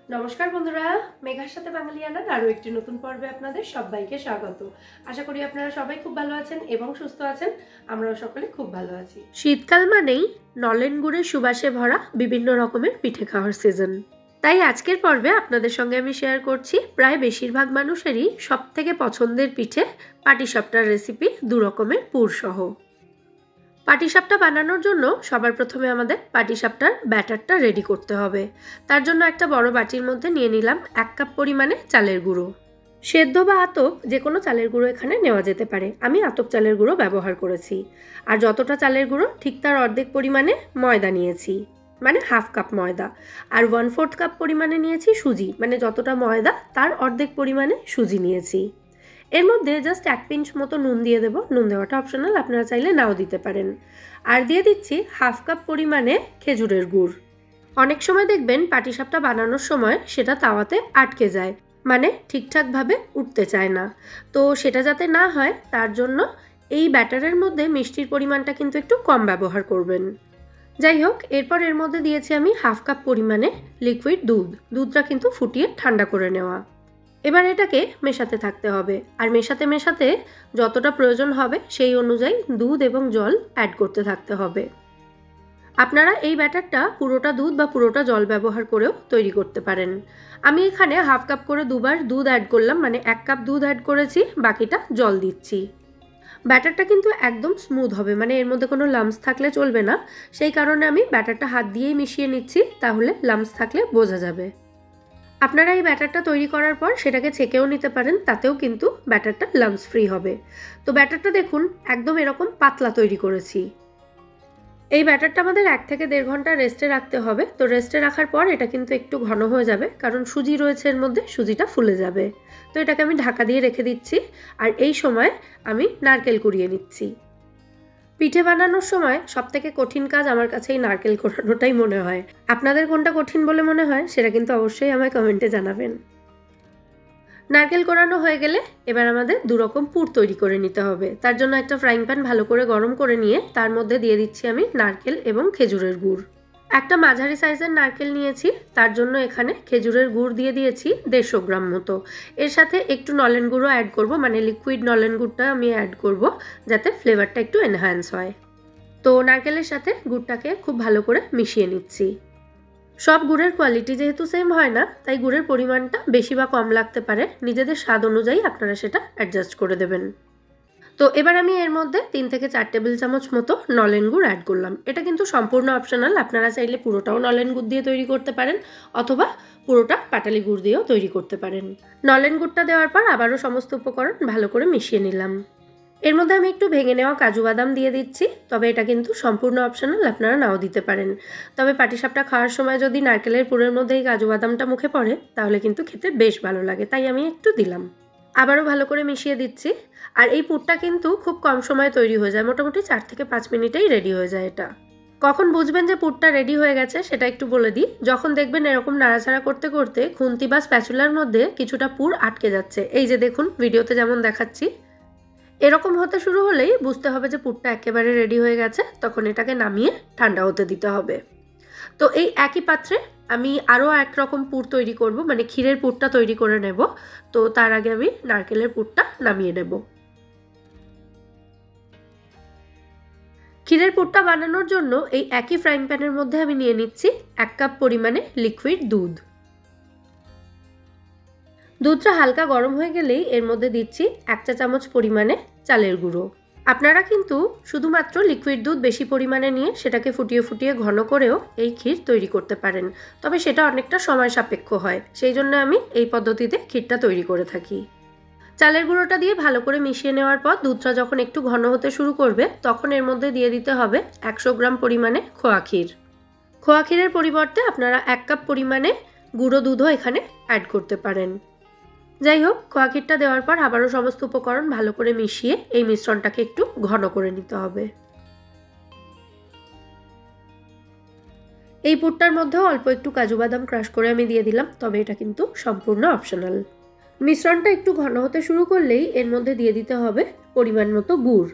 নমস্কার বন্ধুরা, মেঘার সাথে বাঙালিয়ানার আরও একটি নতুন পর্বে আপনাদের সবাইকে স্বাগত। আশা করি আপনারা সবাই খুব ভালো আছেন এবং সুস্থ আছেন। আমরাও সকলে খুব ভালো আছি। শীতকাল মানেই নলেন গুড়ের সুবাসে ভরা বিভিন্ন রকমের পিঠে খাওয়ার সিজন। তাই আজকের পর্বে আপনাদের সঙ্গে আমি শেয়ার করছি প্রায় বেশিরভাগ মানুষেরই সবথেকে পছন্দের পিঠে পাটিসাপটার রেসিপি, 2 রকমের পুর সহ। পাটিসাপটা বানানোর জন্য সবার প্রথমে আমাদের পাটিসাপটার ব্যাটারটা রেডি করতে হবে। তার জন্য একটা বড় বাটির মধ্যে নিয়ে নিলাম 1 কাপ পরিমাণে চালের গুঁড়ো। সেদ্ধ বা আতপ যে কোনো চালের গুঁড়ো এখানে নেওয়া যেতে পারে, আমি আতপ চালের গুঁড়ো ব্যবহার করেছি। আর যতটা চালের গুঁড়ো ঠিক তার অর্ধেক পরিমাণে ময়দা নিয়েছি, মানে 1/2 কাপ ময়দা। আর 1/4 কাপ পরিমাণে নিয়েছি সুজি, মানে যতটা ময়দা তার অর্ধেক পরিমাণে সুজি নিয়েছি। এর মধ্যে জাস্ট 1 পিঞ্চ মতো নুন দিয়ে দেবো। নুন দেওয়াটা অপশনাল, আপনারা চাইলে নাও দিতে পারেন। আর দিয়ে দিচ্ছি 1/2 কাপ পরিমাণে খেজুরের গুড়। অনেক সময় দেখবেন পাটিসাপটা বানানোর সময় সেটা তাওয়াতে আটকে যায়, মানে ঠিকঠাকভাবে উঠতে চায় না। তো সেটা যাতে না হয় তার জন্য এই ব্যাটারের মধ্যে মিষ্টির পরিমাণটা কিন্তু একটু কম ব্যবহার করবেন। যাই হোক, এরপর এর মধ্যে দিয়েছি আমি 1/2 কাপ পরিমাণে লিকুইড দুধ। দুধটা কিন্তু ফুটিয়ে ঠান্ডা করে নেওয়া। এবার এটাকে মেশাতে থাকতে হবে, আর মেশাতে মেশাতে যতটা প্রয়োজন হবে সেই অনুযায়ী দুধ এবং জল অ্যাড করতে থাকতে হবে। আপনারা এই ব্যাটারটা পুরোটা দুধ বা পুরোটা জল ব্যবহার করেও তৈরি করতে পারেন। আমি এখানে 1/2 কাপ করে দুবার দুধ অ্যাড করলাম, মানে 1 কাপ দুধ অ্যাড করেছি, বাকিটা জল দিচ্ছি। ব্যাটারটা কিন্তু একদম স্মুথ হবে, মানে এর মধ্যে কোনো লাম্পস থাকলে চলবে না। সেই কারণে আমি ব্যাটারটা হাত দিয়েই মিশিয়ে নিচ্ছি, তাহলে লাম্পস থাকলে বোঝা যাবে। আপনারা এই ব্যাটারটা তৈরি করার পর সেটাকে ছেঁকেও নিতে পারেন, তাতেও কিন্তু ব্যাটারটা লাম্পস ফ্রি হবে। তো ব্যাটারটা দেখুন একদম এরকম পাতলা তৈরি করেছি। এই ব্যাটারটা আমাদের 1 থেকে 1.5 ঘন্টা রেস্টে রাখতে হবে। তো রেস্টে রাখার পর এটা কিন্তু একটু ঘন হয়ে যাবে, কারণ সুজি রয়েছে এর মধ্যে, সুজিটা ফুলে যাবে। তো এটাকে আমি ঢাকা দিয়ে রেখে দিচ্ছি। আর এই সময় আমি নারকেল কুড়িয়ে নিচ্ছি। পিঠে বানানোর সময় সবথেকে কঠিন কাজ আমার কাছে এই নারকেল কোড়ানোটাই মনে হয়। আপনাদের কোনটা কঠিন বলে মনে হয় সেটা কিন্তু অবশ্যই আমায় কমেন্টে জানাবেন। নারকেল কোড়ানো হয়ে গেলে এবার আমাদের 2 রকম পুর তৈরি করে নিতে হবে। তার জন্য একটা ফ্রাইং প্যান ভালো করে গরম করে নিয়ে তার মধ্যে দিয়ে দিচ্ছি আমি নারকেল এবং খেজুরের গুড়। একটা মাঝারি সাইজের নারকেল নিয়েছি, তার জন্য এখানে খেজুরের গুড় দিয়ে দিয়েছি 150 গ্রাম মতো। এর সাথে একটু নলেন গুঁড়ো অ্যাড করব, মানে লিকুইড নলেন গুড়টা আমি অ্যাড করব, যাতে ফ্লেভারটা একটু এনহ্যান্স হয়। তো নারকেলের সাথে গুড়টাকে খুব ভালো করে মিশিয়ে নিচ্ছি। সব গুড়ের কোয়ালিটি যেহেতু সেম হয় না, তাই গুড়ের পরিমাণটা বেশি বা কম লাগতে পারে, নিজেদের স্বাদ অনুযায়ী আপনারা সেটা অ্যাডজাস্ট করে দেবেন। তো এবার আমি এর মধ্যে 3 থেকে 4 টেবিল চামচ মতো নলেন গুড় অ্যাড করলাম। এটা কিন্তু সম্পূর্ণ অপশনাল, আপনারা চাইলে পুরোটাও নলেন গুড় দিয়ে তৈরি করতে পারেন, অথবা পুরোটা পাটালি গুড় দিয়েও তৈরি করতে পারেন। নলেন গুড়টা দেওয়ার পর আবারও সমস্ত উপকরণ ভালো করে মিশিয়ে নিলাম। এর মধ্যে আমি একটু ভেঙে নেওয়া কাজু বাদাম দিয়ে দিচ্ছি, তবে এটা কিন্তু সম্পূর্ণ অপশনাল, আপনারা নাও দিতে পারেন। তবে পাটিসাপটা খাওয়ার সময় যদি নারকেলের পুরের মধ্যে এই কাজু বাদামটা মুখে পড়ে তাহলে কিন্তু খেতে বেশ ভালো লাগে, তাই আমি একটু দিলাম। আবারও ভালো করে মিশিয়ে দিচ্ছি। আর এই পুরটা কিন্তু খুব কম সময়ে তৈরি হয়ে যায়, মোটামুটি 4 থেকে 5 মিনিটেই রেডি হয়ে যায় এটা। কখন বুঝবেন যে পুরটা রেডি হয়ে গেছে সেটা একটু বলে দিই। যখন দেখবেন এরকম নাড়াচাড়া করতে করতে খুন্তি বা স্প্যাচুলার মধ্যে কিছুটা পুর আটকে যাচ্ছে, এই যে দেখুন ভিডিওতে যেমন দেখাচ্ছি, এরকম হতে শুরু হলেই বুঝতে হবে যে পুরটা একেবারে রেডি হয়ে গেছে। তখন এটাকে নামিয়ে ঠান্ডা হতে দিতে হবে। তো এই একই পাত্রে আমি আরও 1 রকম পুর তৈরি করব, মানে ক্ষীরের পুরটা তৈরি করে নেব। তো তার আগে আমি নারকেলের পুরটা নামিয়ে নেব। ক্ষীরের পুরটা বানানোর জন্য এই একই ফ্রাইং প্যানের মধ্যে আমি নিয়ে নিচ্ছি 1 কাপ পরিমাণে লিকুইড দুধ। দুধটা হালকা গরম হয়ে গেলেই এর মধ্যে দিচ্ছি 1 চা চামচ পরিমাণে চালের গুঁড়ো। আপনারা কিন্তু শুধুমাত্র লিকুইড দুধ বেশি পরিমাণে নিয়ে সেটাকে ফুটিয়ে ফুটিয়ে ঘন করেও এই ক্ষীর তৈরি করতে পারেন, তবে সেটা অনেকটা সময় সাপেক্ষ হয়, সেই জন্য আমি এই পদ্ধতিতে ক্ষীরটা তৈরি করে থাকি। চালের গুঁড়োটা দিয়ে ভালো করে মিশিয়ে নেওয়ার পর দুধটা যখন একটু ঘন হতে শুরু করবে তখন এর মধ্যে দিয়ে দিতে হবে 100 গ্রাম পরিমাণে খোয়া ক্ষীর। খোয়া ক্ষীরের পরিবর্তে আপনারা 1 কাপ পরিমাণে গুঁড়ো দুধও এখানে অ্যাড করতে পারেন। যাই হোক, খোয়া ক্ষীরটা দেওয়ার পর আবারও সমস্ত উপকরণ ভালো করে মিশিয়ে এই মিশ্রণটাকে একটু ঘন করে নিতে হবে। এই পুরটার মধ্যেও অল্প একটু কাজু বাদাম ক্রাশ করে আমি দিয়ে দিলাম, তবে এটা কিন্তু সম্পূর্ণ অপশনাল। মিশ্রণটা একটু ঘন হতে শুরু করলেই এর মধ্যে দিয়ে দিতে হবে পরিমাণ মতো গুড়।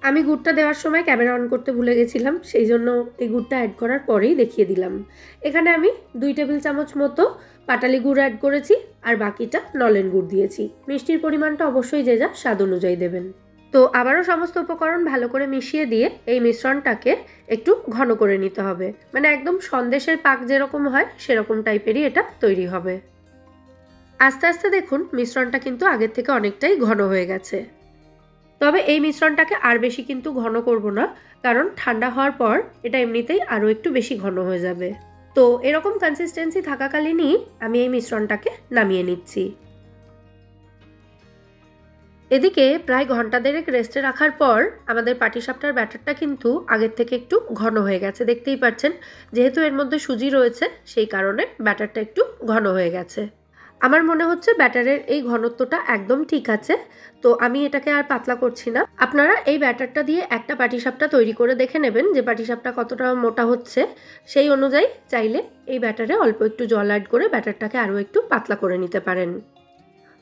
আমি গুড়টা দেওয়ার সময় ক্যামেরা অন করতে ভুলে গেছিলাম, সেই জন্য এই গুড়টা অ্যাড করার পরেই দেখিয়ে দিলাম। এখানে আমি 2 টেবিল চামচ মতো পাটালি গুড় অ্যাড করেছি, আর বাকিটা নলেন গুড় দিয়েছি। মিষ্টির পরিমাণটা অবশ্যই যে যা স্বাদ অনুযায়ী দেবেন। তো আবারও সমস্ত উপকরণ ভালো করে মিশিয়ে দিয়ে এই মিশ্রণটাকে একটু ঘন করে নিতে হবে, মানে একদম সন্দেশের পাক যেরকম হয় সেরকম টাইপেরই এটা তৈরি হবে। আস্তে আস্তে দেখুন মিশ্রণটা কিন্তু আগের থেকে অনেকটাই ঘন হয়ে গেছে। তবে এই মিশ্রণটাকে আর বেশি কিন্তু ঘন করব না, কারণ ঠান্ডা হওয়ার পর এটা এমনিতেই আরও একটু বেশি ঘন হয়ে যাবে। তো এরকম কনসিস্টেন্সি থাকাকালীনই আমি এই মিশ্রণটাকে নামিয়ে নিচ্ছি। এদিকে প্রায় ঘন্টা দেড়েক রেস্টে রাখার পর আমাদের পাটিসাপটার ব্যাটারটা কিন্তু আগের থেকে একটু ঘন হয়ে গেছে, দেখতেই পাচ্ছেন। যেহেতু এর মধ্যে সুজি রয়েছে সেই কারণে ব্যাটারটা একটু ঘন হয়ে গেছে। আমার মনে হচ্ছে ব্যাটারের এই ঘনত্বটা একদম ঠিক আছে, তো আমি এটাকে আর পাতলা করছি না। আপনারা এই ব্যাটারটা দিয়ে একটা পাটিসাপটা তৈরি করে দেখে নেবেন যে পাটিসাপটা কতটা মোটা হচ্ছে। সেই অনুযায়ী চাইলে এই ব্যাটারে অল্প একটু জল অ্যাড করে ব্যাটারটাকে আরও একটু পাতলা করে নিতে পারেন।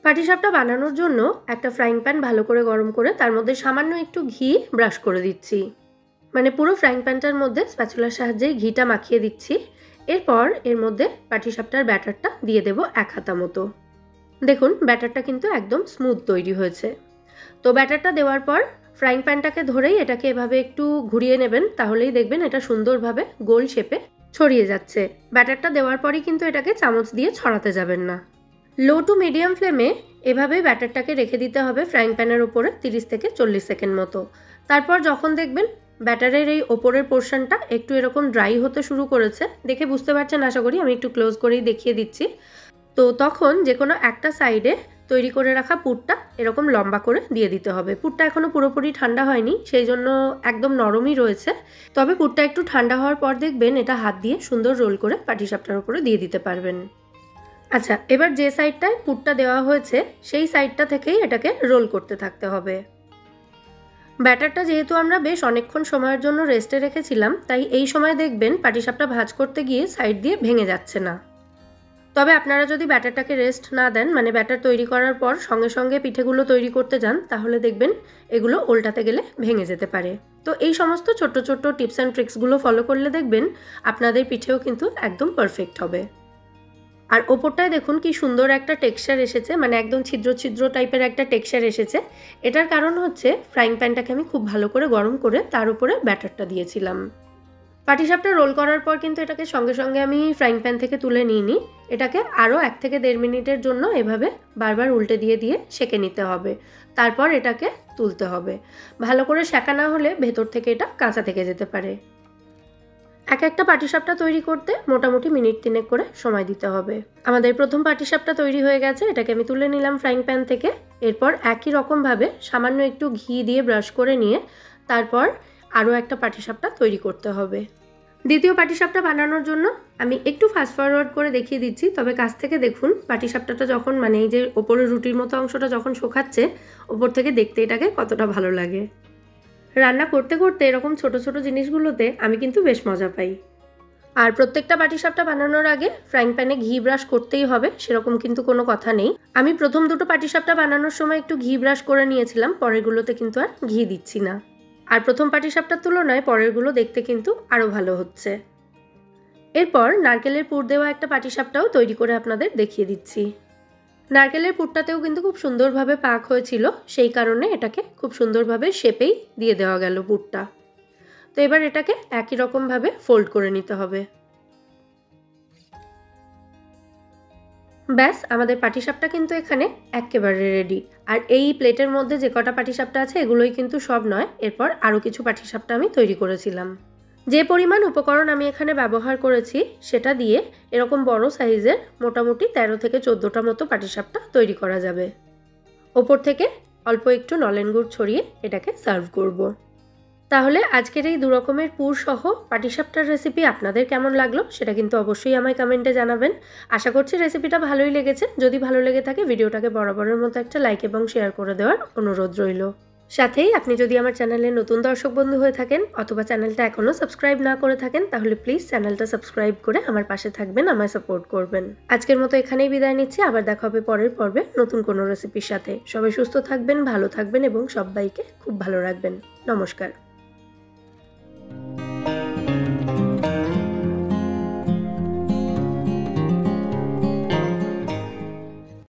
পাটিসাপটা বানানোর জন্য একটা ফ্রাইং প্যান ভালো করে গরম করে তার মধ্যে সামান্য একটু ঘি ব্রাশ করে দিচ্ছি, মানে পুরো ফ্রাইং প্যানটার মধ্যে স্প্যাচুলার সাহায্যে ঘিটা মাখিয়ে দিচ্ছি। এরপর এর মধ্যে পাটিসাপটার ব্যাটারটা দিয়ে দেব 1 হাতা মতো। দেখুন ব্যাটারটা কিন্তু একদম স্মুথ তৈরি হয়েছে। তো ব্যাটারটা দেওয়ার পর ফ্রাইং প্যানটাকে ধরেই এটাকে এভাবে একটু ঘুরিয়ে নেবেন, তাহলেই দেখবেন এটা সুন্দরভাবে গোল শেপে ছড়িয়ে যাচ্ছে। ব্যাটারটা দেওয়ার পরই কিন্তু এটাকে চামচ দিয়ে ছড়াতে যাবেন না। লো টু মিডিয়াম ফ্লেমে এভাবে ব্যাটারটাকে রেখে দিতে হবে ফ্রাইং প্যানের উপরে 30 থেকে 40 সেকেন্ড মতো। তারপর যখন দেখবেন ব্যাটারের এই ওপরের পোর্শনটা একটু এরকম ড্রাই হতে শুরু করেছে, দেখে বুঝতে পারছেন আশা করি, আমি একটু ক্লোজ করেই দেখিয়ে দিচ্ছি। তো তখন যে কোনো একটা সাইডে তৈরি করে রাখা পুরটা এরকম লম্বা করে দিয়ে দিতে হবে। পুরটা এখনও পুরোপুরি ঠান্ডা হয়নি, সেই জন্য একদম নরমই রয়েছে। তবে পুরটা একটু ঠান্ডা হওয়ার পর দেখবেন এটা হাত দিয়ে সুন্দর রোল করে পাটিসাপটার উপরে দিয়ে দিতে পারবেন। আচ্ছা, এবার যে সাইডটায় পুরটা দেওয়া হয়েছে সেই সাইডটা থেকেই এটাকে রোল করতে থাকতে হবে। ব্যাটারটা যেহেতু আমরা বেশ অনেকক্ষণ সময়ের জন্য রেস্টে রেখেছিলাম, তাই এই সময় দেখবেন পাটিসাপটা ভাঁজ করতে গিয়ে সাইড দিয়ে ভেঙে যাচ্ছে না। তবে আপনারা যদি ব্যাটারটাকে রেস্ট না দেন, মানে ব্যাটার তৈরি করার পর সঙ্গে সঙ্গে পিঠেগুলো তৈরি করতে যান, তাহলে দেখবেন এগুলো উল্টাতে গেলে ভেঙে যেতে পারে। তো এই সমস্ত ছোট্ট ছোট্ট টিপস অ্যান্ড ট্রিক্সগুলো ফলো করলে দেখবেন আপনাদের পিঠেও কিন্তু একদম পারফেক্ট হবে। আর ওপরটায় দেখুন কি সুন্দর একটা টেক্সচার এসেছে, মানে একদম ছিদ্র ছিদ্র টাইপের একটা টেক্সচার এসেছে। এটার কারণ হচ্ছে ফ্রাইং প্যানটাকে আমি খুব ভালো করে গরম করে তার উপরে ব্যাটারটা দিয়েছিলাম। পাটিসাপটা রোল করার পর কিন্তু এটাকে সঙ্গে সঙ্গে আমি ফ্রাইং প্যান থেকে তুলে নিইনি। এটাকে আরও 1 থেকে 1.5 মিনিটের জন্য এভাবে বারবার উল্টে দিয়ে দিয়ে সেঁকে নিতে হবে। তারপর এটাকে তুলতে হবে। ভালো করে সেঁকা না হলে ভেতর থেকে এটা কাঁচা থেকে যেতে পারে। একটা পাটিসাপটা তৈরি করতে মোটামুটি মিনিট 3 করে সময় দিতে হবে। আমাদের প্রথম পাটিসাপটা তৈরি হয়ে গেছে, এটাকে আমি তুলে নিলাম ফ্রাইং প্যান থেকে। এরপর একই রকমভাবে সামান্য একটু ঘি দিয়ে ব্রাশ করে নিয়ে তারপর আরও একটা পাটিসাপটা তৈরি করতে হবে। দ্বিতীয় পাটিসাপটা বানানোর জন্য আমি একটু ফাস্ট ফরওয়ার্ড করে দেখিয়ে দিচ্ছি, তবে কাছ থেকে দেখুন পাটিসাপটাটা যখন, মানে এই যে ওপরের রুটির মতো অংশটা যখন শুকাচ্ছে, ওপর থেকে দেখতে এটাকে কতটা ভালো লাগে। রান্না করতে করতে এরকম ছোট ছোট জিনিসগুলোতে আমি কিন্তু বেশ মজা পাই। আর প্রত্যেকটা পাটিসাপটা বানানোর আগে ফ্রাইং প্যানে ঘি ব্রাশ করতেই হবে সেরকম কিন্তু কোনো কথা নেই। আমি প্রথম দুটো পাটিসাপটা বানানোর সময় একটু ঘি ব্রাশ করে নিয়েছিলাম, পরেরগুলোতে কিন্তু আর ঘি দিচ্ছি না। আর প্রথম পাটিসাপটার তুলনায় পরেরগুলো দেখতে কিন্তু আরও ভালো হচ্ছে। এরপর নারকেলের পুর দেওয়া একটা পাটিসাপটাও তৈরি করে আপনাদের দেখিয়ে দিচ্ছি। নারকেলের পুরটাতেও কিন্তু খুব সুন্দরভাবে পাক হয়েছিল, সেই কারণে এটাকে খুব সুন্দরভাবে শেপেই দিয়ে দেওয়া গেল পুরটা। তো এবার এটাকে একই রকমভাবে ফোল্ড করে নিতে হবে। ব্যাস, আমাদের পাটিসাপটা কিন্তু এখানে একেবারে রেডি। আর এই প্লেটের মধ্যে যে কটা পাটিসাপটা আছে এগুলোই কিন্তু সব নয়, এরপর আরও কিছু পাটিসাপটা আমি তৈরি করেছিলাম। যে পরিমাণ উপকরণ আমি এখানে ব্যবহার করেছি সেটা দিয়ে এরকম বড় সাইজের মোটামুটি 13 থেকে 14টা মতো পাটিসাপটা তৈরি করা যাবে। ওপর থেকে অল্প একটু নলেন গুড় ছড়িয়ে এটাকে সার্ভ করব। তাহলে আজকের এই 2 রকমের পুর সহ পাটিসাপটার রেসিপি আপনাদের কেমন লাগলো সেটা কিন্তু অবশ্যই আমায় কমেন্টে জানাবেন। আশা করছি রেসিপিটা ভালোই লেগেছে। যদি ভালো লেগে থাকে ভিডিওটাকে বরাবরের মতো একটা লাইক এবং শেয়ার করে দেওয়ার অনুরোধ রইল। সাথেই আপনি যদি আমার চ্যানেলে নতুন দর্শক বন্ধু হয়ে থাকেন অথবা চ্যানেলটা এখনও সাবস্ক্রাইব না করে থাকেন তাহলে প্লিজ চ্যানেলটা সাবস্ক্রাইব করে আমার পাশে থাকবেন, আমায় সাপোর্ট করবেন। আজকের মতো এখানেই বিদায় নিচ্ছি, আবার দেখা হবে পরের পর্বে নতুন কোনো রেসিপির সাথে। সবাই সুস্থ থাকবেন, ভালো থাকবেন এবং সবাইকে খুব ভালো রাখবেন। নমস্কার।